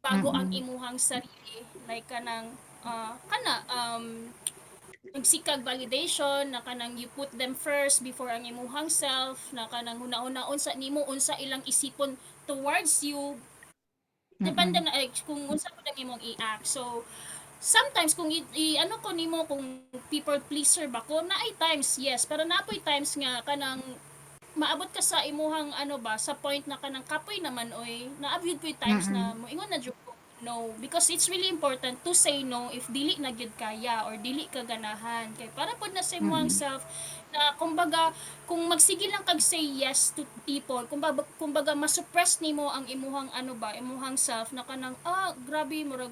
D: bago ang imuhang sarili like kanang nagsikag validation na kanang you put them first before ang imuhang self na kanang huna-hunaon sa nimo unsa ilang isipon towards you depende na kung unsa pud ang imong i-act. So sometimes kung ano ko nimo kung people pleaser ba ko na ay times yes pero napoy times nga kanang maabot ka sa imuhang ba sa point na kanang kapoy naman oy naabot po times na moingon na jud ko no because it's really important to say no if dili na gyud kaya or dili ka ganahan kay para pod na sa imuhang self na kumbaga kung magsige lang kag say yes to people kumbaga ma-suppress nimo ang imuhang imuhang self na kanang grabe murag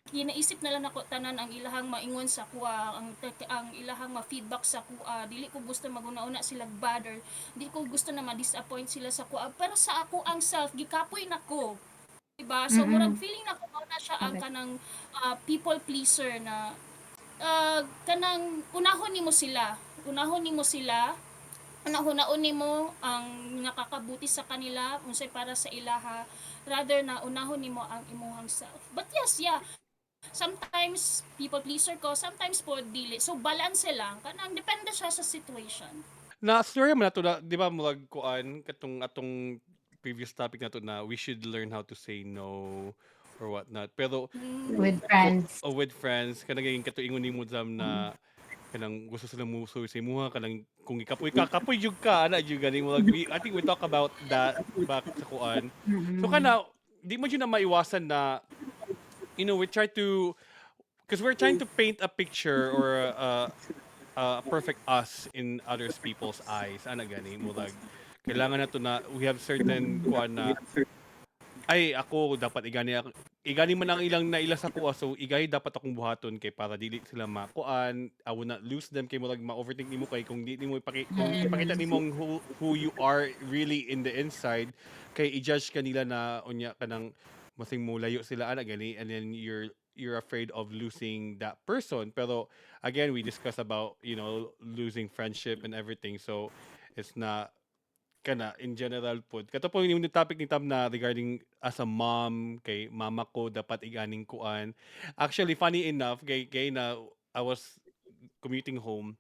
D: ginaisip na lang ako tanan ang ilahang maingon sa kuha ang ilahang ma-feedback sa kuha dili ko gusto maguna-una sila bad or dili ko gusto na ma-disappoint sila sa kuha pero sa ako ang self gikapoy nako diba so murag feeling na ko na siya ang kanang people pleaser na kanang unahon nimo sila unahunaon nimo ang nakakabuti sa kanila unsay para sa ilaha rather na unahon nimo ang imuhang self but yes yeah sometimes people pleaser ko, sometimes po dili. So balance lang kanang depende siya sa situation.
E: Na story man nato na, 'di ba, murag kuan katong atong previous topic nato na we should learn how to say no or what not. Pero
F: With friends.
E: with friends kanang gayong katuingon nimo jam na kanang gusto sila muso sa imuha kanang kung kapoy jud ka ana jud gani mo I think we talk about that back sa kuan. So kana di mo jud na maiwasan na we try to because we're trying to paint a picture or a perfect us in others people's eyes ana gani mo kailangan na to na we have certain kuan na ay ako dapat igani man ang ilang naila sa kuha so igay dapat akong buhaton kay para dili sila makuan I will not lose them kay mo ma-overthink nimo kay kung di nimo kung ipakita nimo who you are really in the inside kay i-judge kanila na unya kanang masing mo layo sila ana gani and then you're afraid of losing that person pero again we discuss about losing friendship and everything so it's not kana in general pod kato po yung topic ni Tam na regarding as a mom kay mama ko dapat iganing kuan actually funny enough kay na I was commuting home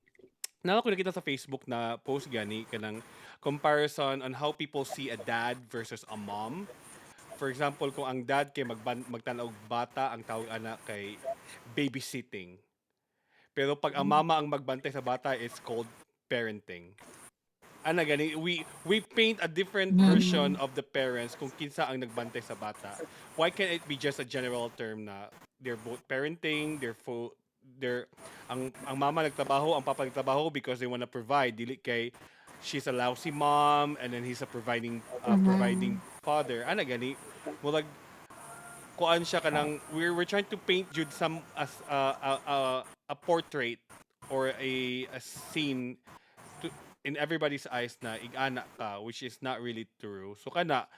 E: na ako nakita sa Facebook na post gani kanang comparison on how people see a dad versus a mom. For example, kung ang dad kay magtanaw bata, ang tawag anak kay babysitting. Pero pag ang mama ang magbantay sa bata, it's called parenting. Ana gani, we paint a different version of the parents kung kinsa ang nagbantay sa bata. Why can't it be just a general term na they're both parenting, ang mama nagtrabaho, ang papa nagtrabaho because they wanna provide, dili kay she's a lousy mom and then he's a providing father ana gani murag kuan siya kanang we're trying to paint jud some as a portrait or a scene in everybody's eyes na igana ka which is not really true so kana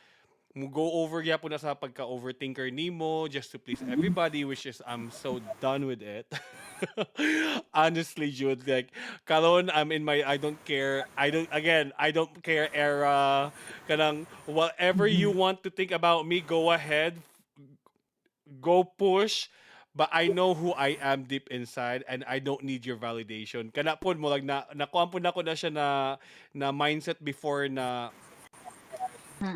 E: mo go over gyapon na sa pagka-overthinker nimo just to please everybody which is I'm so done with it. Honestly, Jude, like karon I'm in my I don't care era kanang whatever you want to think about me go ahead go push but I know who I am deep inside and I don't need your validation. Kana po mo like nakuha po na ko na siya na mindset before na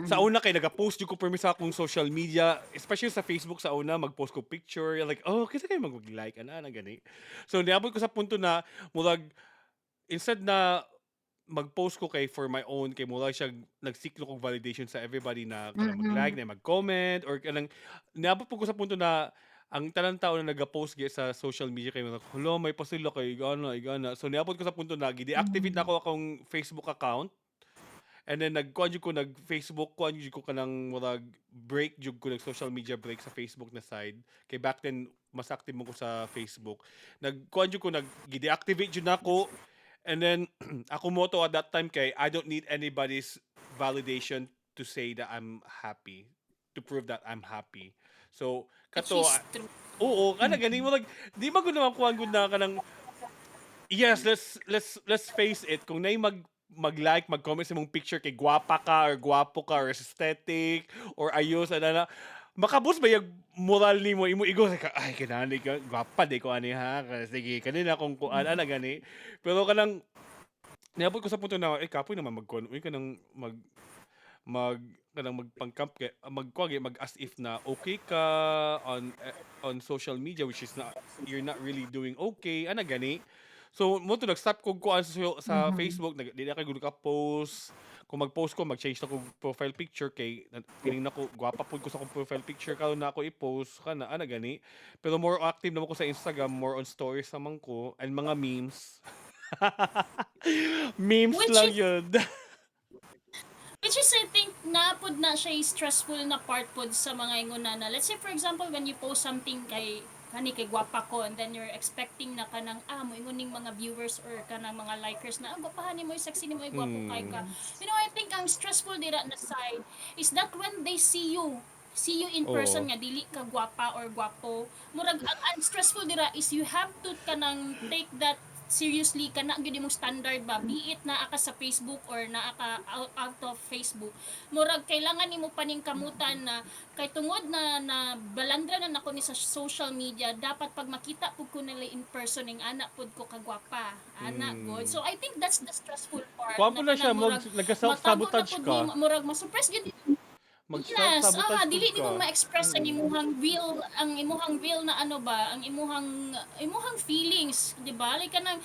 E: sa
F: Mm.
E: una kay nag-post jud ko permi sa akong social media, especially sa Facebook sa una mag-post ko picture like oh kasi kayo mag-like ana gani. So niabot ko sa punto na mulag instead na mag-post ko kay for my own kay mula siya nagsiklo kong validation sa everybody na kanang mag-like
F: Mm.
E: na mag-comment or kanang niabot po ko sa punto na ang tanang tao na nag-post sa social media kay mga hello may pasila kay igana so niabot ko sa punto na gi-deactivate na
F: Mm.
E: ako akong Facebook account and then nag-kuan jud ko nag-Facebook kuan jud ko kanang murag break jud ko nag-social media break sa Facebook na side kay back then mas active mo ko sa Facebook nag-kuan jud ko nag-deactivate jud nako and then ako motto at that time kay I don't need anybody's validation to say that I'm happy to prove that I'm happy so
D: Which
E: kato
D: is true.
E: oo kana gani mo like di ba gud naman kuan gud na kanang yes, let's face it. Kung nay mag-like, mag-comment sa mong picture kay gwapa ka or gwapo ka or aesthetic or ayos ana na makabus ba yung moral ni mo imo igo ka ay kinani ka gwapa di ko ani ha sige kanina kung kuan ana gani pero kanang niabot ko sa punto na eh kapoy naman magkon uy kanang mag kanang magpangkamp kay magkuwagi mag as if na okay ka on social media which is not you're not really doing okay ana gani so mo to nag-stop ko kuan sa
F: Mhm.
E: Facebook di na kay gud ka post kung mag-post ko mag-change na ko profile picture kay feeling na ko gwapa pud ko sa akong profile picture karon na ako i-post kana ana gani pero more active naman ko sa Instagram more on stories naman ko and mga memes memes
D: Which
E: lang
D: is
E: yun
D: Which is I think napod na siya yung stressful na part pod sa mga ingunana. Let's say for example when you post something kay gwapa ko and then you're expecting na kanang mo ingon ning mga viewers or kanang mga likers na gwapahan ni mo sexy ni mo gwapo kay ka.
E: Hmm.
D: You know I think ang stressful dira na side is that when they see you in person
E: Oo.
D: nga dili ka gwapa or gwapo murag ang stressful dira is you have to kanang take that seriously kana gyud imong standard ba be it naa ka sa Facebook or naa ka out of Facebook murag kailangan nimo paningkamutan na kay tungod na balandra na nako ni sa social media dapat pag makita pud ko nila in person ning ana pud ko kagwapa ana god
E: Hmm.
D: so I think that's the stressful part
E: Kuha po
D: na
E: na siya,
D: kanang murag matago na
E: nagka-self-sabotage
D: pud
E: ka.
D: ni murag ma-suppress gyud. Yes,
E: Mag-self-sabotage po
D: dili
E: ka.
D: nimo ma-express ang imuhang real na ano ba, ang imuhang feelings, 'di ba? Like kanang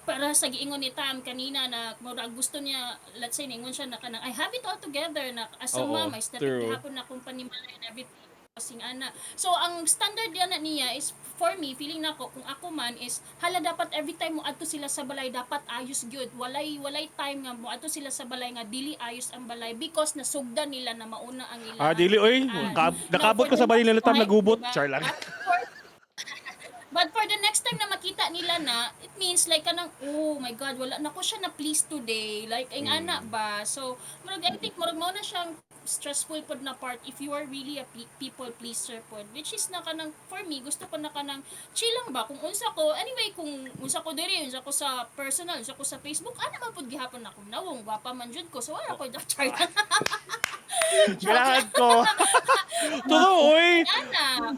D: para sa giingon ni Tam kanina na murag gusto niya, let's say ningon siya na kanang I have it all together na as a mom,
E: Oo,
D: I started
E: true.
D: gihapon na akong panimalay and everything kasing ana. So ang standard yan na niya is for me feeling nako kung ako man is hala dapat every time mo adto sila sa balay dapat ayos gyud. Walay time nga mo adto sila sa balay nga dili ayos ang balay because nasugdan nila na mauna ang
E: Ah,
D: ilang
E: dili oy,
D: kuan. Now
E: nakabot
D: for
E: ko
D: the
E: sa bali
D: next
E: na tam
D: time,
E: nagubot.
D: diba?
E: Char lang.
D: But for the next time na makita nila na, it means like kanang, oh my God, wala na ko siya na please today. Like, ang ana
E: Hmm.
D: ba? So, murag, I think, murag mo na siyang stressful pod na part if you are really a people pleaser pod. Which is na kanang, for me, gusto ko na kanang chill lang ba? Kung unsa ko, anyway, kung unsa ko diri, unsa ko sa personal, unsa ko sa Facebook, ano man pod gihapon ako. Nawong, gwapa man jud ko. So, wala ko char Joke
E: Ganahan
D: lang.
E: ko. Totoo oy.
D: Ana.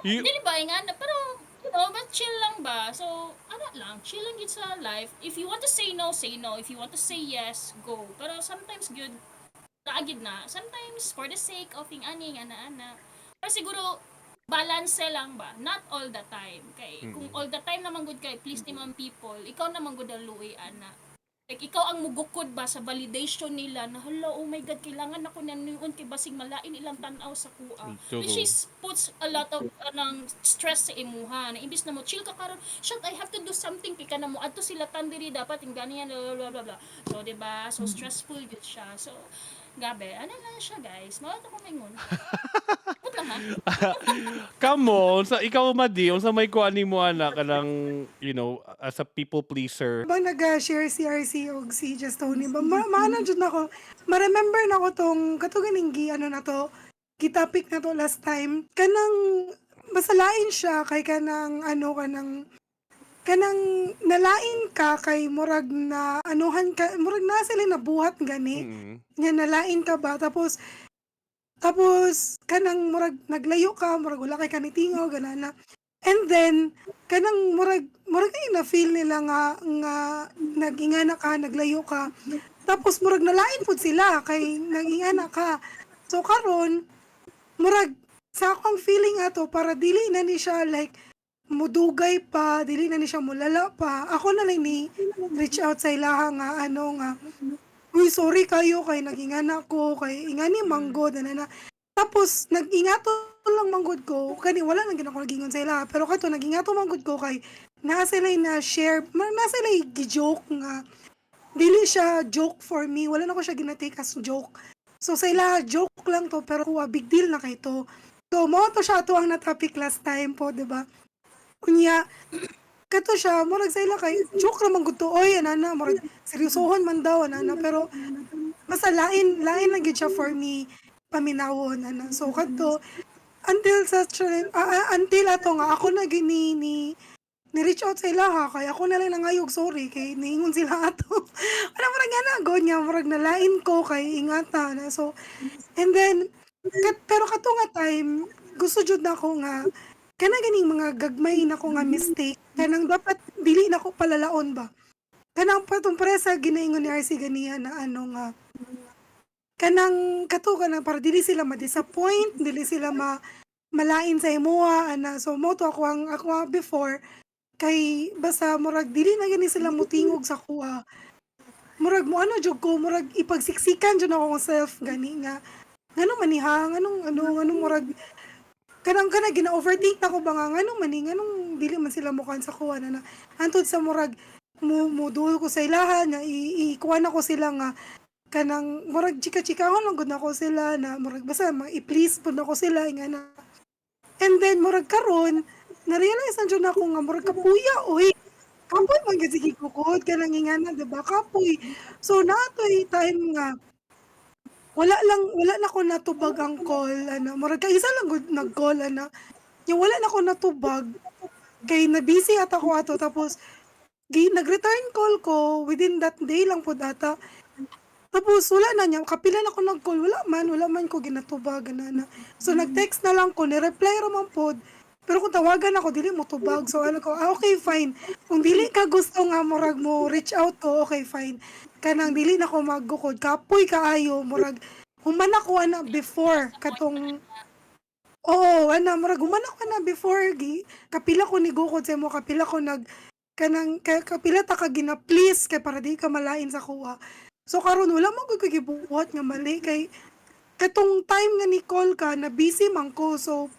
E: You,
D: Dili ba nga na pero you know, but chill lang ba? So, ano lang, chill lang yun sa life. If you want to say no, say no. If you want to say yes, go. Pero sometimes good, naagid na. Sometimes for the sake of ing ani, ana-ana. Pero siguro, balance lang ba? Not all the time. Kay, kung all the time naman good kay, please naman people, ikaw naman good ang luwi, ana. Like, ikaw ang mugukod ba sa validation nila na, hala, oh my God, kailangan ako na nuon kay basig malain ilang tanaw sa kuha. Which
E: True.
D: is, puts a lot of ng stress sa imuha. Na imbis na mo, chill ka karon shit, I have to do something, kay ka na mo, ato sila tandiri, dapat yung ganyan, blah, blah, blah, blah. So, diba? So, stressful yun siya. So, gabi, ano lang siya, guys. Mawat ako maingon. Put lang, ha?
E: Come on, sa ikaw madi, unsa may kuan nimo ana kanang you know, as a people pleaser.
A: Habang nag-share si RC o si Just Tony, ba, maanan dyan ako, ma-remember na ko tong, katuganing ano na to, gitapik na to last time, kanang, masalain siya, kay kanang, kanang nalain ka kay murag na anuhan ka murag na sila nabuhat gani
E: Mm.
A: nya nalain ka ba tapos Tapos kanang murag naglayo ka, murag wala kay kanitingaw ganana. And then kanang murag ay na-feel nila nga nag-ingana ka, naglayo ka. Tapos murag nalain pud sila kay nag-ingana ka. So karon murag sa akong feeling ato para dili na ni siya like mudugay pa, dili na ni siya mulala pa. Ako na lang ni reach out sa ilaha nga nga uy sorry kayo kay nag-ingana ko kay ingani manggod na. Tapos nag-ingato lang manggod ko kani wala nang ginako nagingon sa ila pero kato nag-ingato manggod ko kay naa sila na share naa sila gi-joke nga dili siya joke for me wala na ko siya ginatake as joke. So sa ila joke lang to pero kuha big deal na kay to. So mo to siya to ang na topic last time po, 'di ba? Kunya kato siya murag sa ila kay joke ra man gud to oy anana murag seryosohon man daw anana pero basta lain lang gid siya for me paminawon ana. So kato until until ato nga ako na gini ni reach out sa ila ha kay ako na lang nangayog sorry kay niingon sila ato. Wala murag nga na god nga murag nalain ko kay ingata na. So and then pero kato nga time gusto jud nako nga kana ganing mga gagmay nako nga mistake kanang dapat dili nako palalaon ba. Kanang patong presa ginaingon ni RC ganiya na nga kanang kato kanang para dili sila ma-disappoint, dili sila malain sa imuha ana. So mo to ako before kay basta murag dili na gani sila mutingog sa kuha. Murag mo ano jud ko murag ipagsiksikan jud ako self gani nga ngano maniha nganong murag kanang gina-overthink nako ba nga nganong mani nganong dili man sila mukan sa kuha na antod sa murag mudul ko sa ilahan nga ikuha na ko sila nga kanang murag chika-chikahon lang gud nako sila na murag basta i-please pud nako sila nga na. And then murag karon na-realize na jud nako nga murag kapuya oy. Kapoy man gid sige kukod kanang ingana 'di ba kapoy. So natoy time nga wala na ko natubag ang call ana murag kaisa lang gud nag-call ana. Yung wala na ko natubag kay na busy ata ko ato tapos nag-return call ko within that day lang pud ata. Tapos wala na niya, kapila na ko nag-call, wala man ko ginatubag na. So nag-text na lang ko, ni-reply ra man pod. Pero kung tawagan ako, dili mo tubag. So ano ko, okay fine. Kung dili ka gusto nga murag mo reach out ko, okay fine. Kanang dili na ko maggukod, kapoy kaayo, murag human ako ana before katong murag human ako ana before kapila ko ni gukod sa mo, kapila ko kapila ta ka gina please kay para di ka malain sa kuha. So karon wala man gud ko gibuhat nga mali kay katong time nga ni call ka na busy man ko so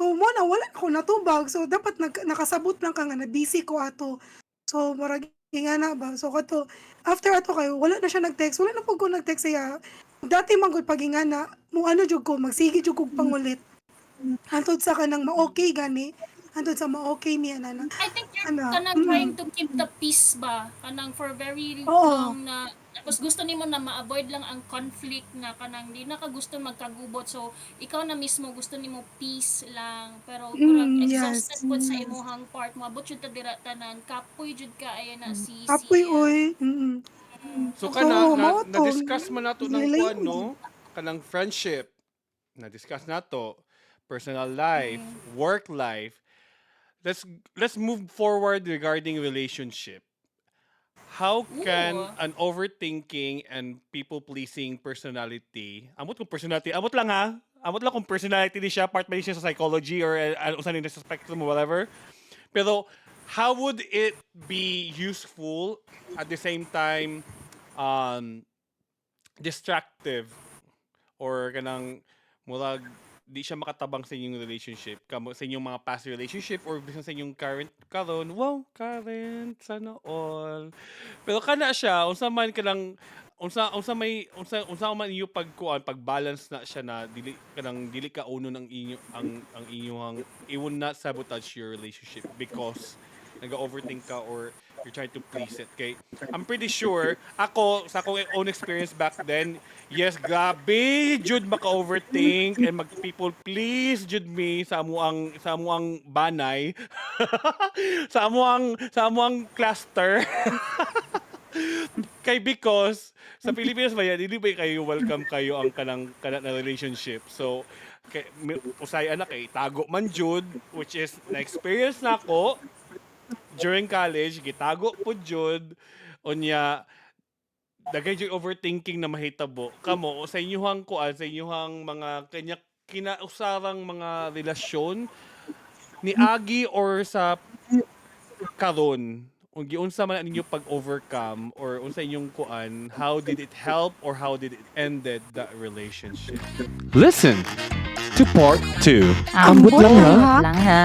A: mo na wala ko natubag so dapat nakasabot lang ka nga na busy ko ato. So murag ingana ba so kato after ato kay wala na siya nag-text wala na pud ko nag-text siya. Dati man gud pag ingana mo ano jud ko magsige jud ko pangulit. Hantod sa kanang ma-okay gani hantod sa ma-okay niya na.
D: I think you're kanang trying to keep the peace ba? Kanang for very
A: Oo.
D: long na tapos gusto nimo na ma-avoid lang ang conflict na kanang di na ka gusto magkagubot. So ikaw na mismo gusto nimo peace lang pero murag
A: Yes.
D: exhausted pud sa imong part mo abot jud ta dira tanan kapoy jud ka ayan na si
A: Kapoy
D: siya.
A: oy.
E: So
A: So,
E: kana
A: mao to.
E: na-discuss man nato ng
A: Nilay-
E: kuan no kanang friendship. Na-discuss nato personal life, work life. Let's move forward regarding relationship. How can
D: Ooh.
E: an overthinking and people-pleasing personality, amot kung personality, amot lang ha, amot lang kung personality ni siya, part ba ni siya sa psychology or usan ni sa spectrum or whatever. Pero how would it be useful at the same time distractive or kanang murag di siya makatabang sa inyong relationship kamo sa inyong mga past relationship or bisan sa inyong current karon current sana all pero kana siya unsa man kanang unsa man iyo pag-balance na siya na dili ka uno ng inyo ang inyong it will not sabotage your relationship because nag-overthink ka or you're trying to please it. Okay? I'm pretty sure, ako, sa akong own experience back then, yes, grabe, jud maka-overthink and mag-people please, jud me, sa amuang banay, sa amuang cluster. Kay because sa Pilipinas ba yan, hindi ba kayo welcome kayo ang kanang na relationship. So kay usay anak kay tago man jud, which is na-experience na ako during college, gitago po jud unya dagay jud overthinking na mahitabo kamo sa inyong kuan, sa inyong mga kanya kinausarang mga relasyon ni Agi or sa karon kung giunsa man ninyo pag-overcome or unsa inyong kuan, how did it help or how did it ended that relationship?
C: Listen to part 2.
B: Ambot
C: lang ha.
B: lang ha.